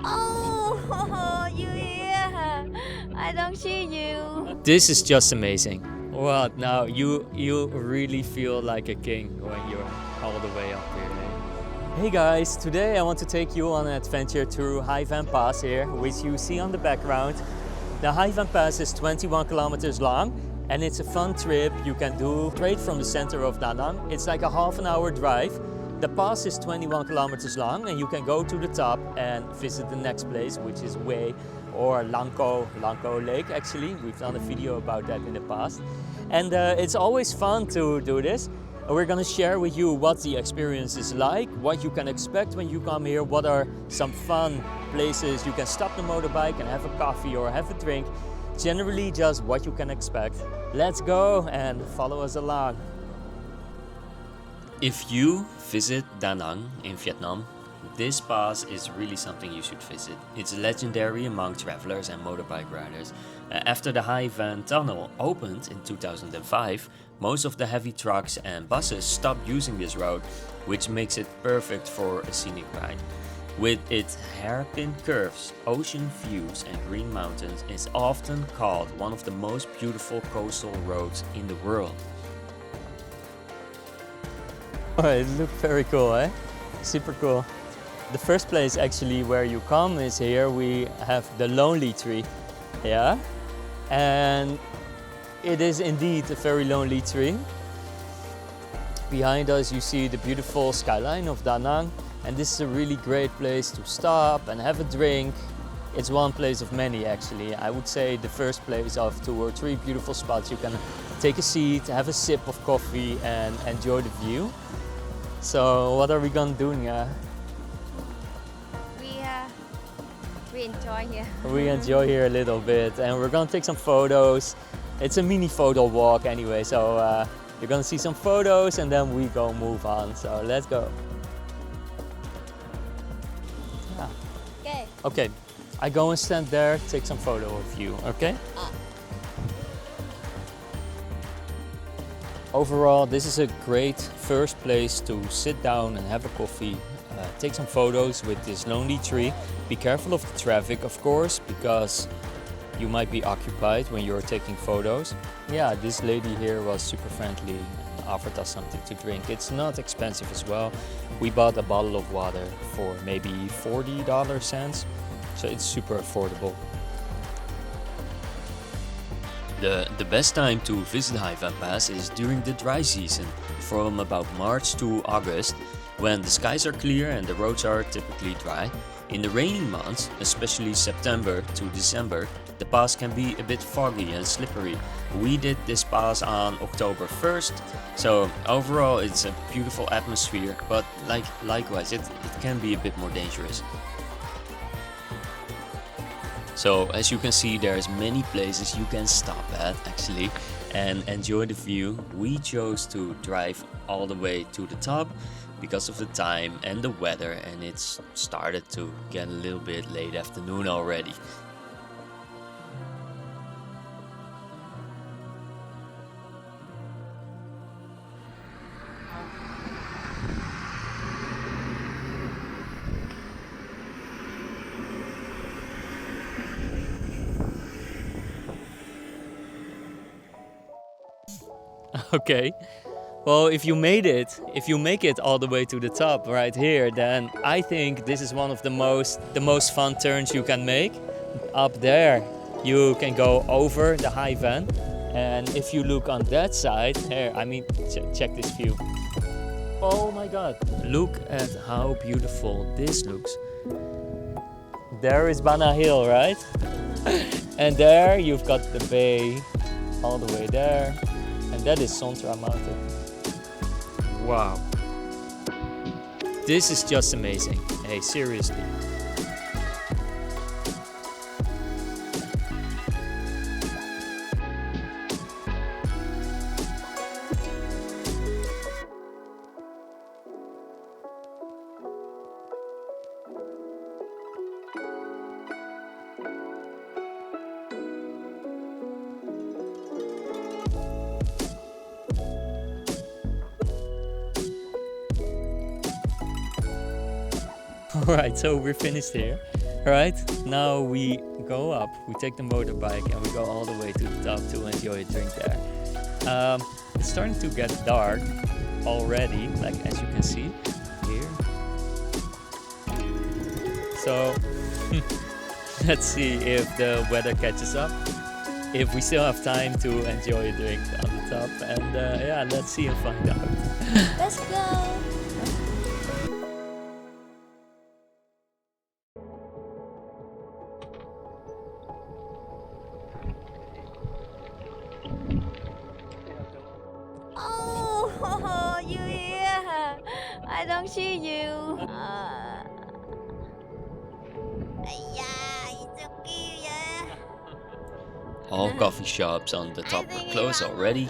Oh, you here? I don't see you. This is just amazing. What now? You really feel like a king when you're all the way up here. Hey guys, today I want to take you on an adventure through Hai Van Pass here, which you see on the background. The Hai Van Pass is 21 kilometers long and it's a fun trip you can do straight from the center of Da Nang. It's like a half an hour drive. The pass is 21 kilometers long and you can go to the top and visit the next place, which is Hue or Langko Lake actually. We've done a video about that in the past. And it's always fun to do this. We're gonna share with you what the experience is like, what you can expect when you come here, what are some fun places you can stop the motorbike and have a coffee or have a drink. Generally just what you can expect. Let's go and follow us along. If you visit Da Nang in Vietnam, this pass is really something you should visit. It's legendary among travelers and motorbike riders. After the Hai Van Tunnel opened in 2005, most of the heavy trucks and buses stopped using this road, which makes it perfect for a scenic ride. With its hairpin curves, ocean views and green mountains, it's often called one of the most beautiful coastal roads in the world. Oh, it looks very cool, eh? Super cool. The first place actually where you come is here. We have the lonely tree, yeah? And it is indeed a very lonely tree. Behind us you see the beautiful skyline of Da Nang, and this is a really great place to stop and have a drink. It's one place of many actually. I would say the first place of 2 or 3 beautiful spots. You can take a seat, have a sip of coffee and enjoy the view. So what are we gonna do now? We enjoy here. We enjoy here a little bit and we're gonna take some photos. It's a mini photo walk anyway, so you're gonna see some photos and then we go move on. So let's go. Yeah. Okay. Okay, I go and stand there, take some photo of you, okay? Overall, this is a great first place to sit down and have a coffee, take some photos with this lonely tree. Be careful of the traffic, of course, because you might be occupied when you're taking photos. Yeah, this lady here was super friendly and offered us something to drink. It's not expensive as well. We bought a bottle of water for maybe $40, so it's super affordable. The best time to visit Hai Van Pass is during the dry season, from about March to August, when the skies are clear and the roads are typically dry. In the rainy months, especially September to December, the pass can be a bit foggy and slippery. We did this pass on October 1st, so overall it's a beautiful atmosphere, but likewise it can be a bit more dangerous. So as you can see, there's many places you can stop at actually and enjoy the view. We chose to drive all the way to the top because of the time and the weather, and it's started to get a little bit late afternoon already. Okay, well, if you make it all the way to the top right here, then I think this is one of the most fun turns you can make. Up there, you can go over the Hai Van, and if you look on that side, here, I mean, check this view. Oh my God! Look at how beautiful this looks. There is Bana Hill, right? And there you've got the bay all the way there. And that is Sontra Mountain. Wow. This is just amazing. Hey, seriously. Alright, so we're finished here. Right, now we go up, we take the motorbike and we go all the way to the top to enjoy a drink there. It's starting to get dark already, like as you can see here. So let's see if the weather catches up, if we still have time to enjoy a drink on the top, and yeah, let's see and find out. Let's go. Oh, you here? I don't see you. Yeah, it's okay, yeah. All coffee shops on the top were closed already.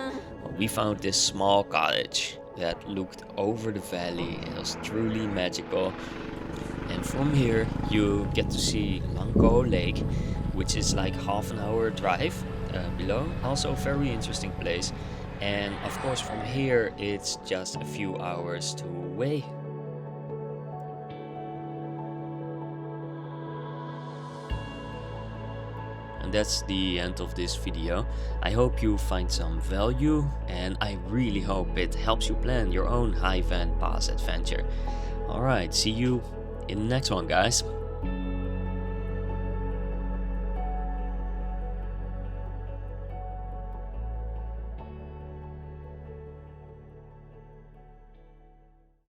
We found this small cottage that looked over the valley and was truly magical. And from here you get to see Mango Lake, which is like half an hour drive below. Also a very interesting place. And of course from here it's just a few hours to away. And that's the end of this video. I hope you find some value, and I really hope it helps you plan your own high van pass adventure. Alright, see you in the next one, guys.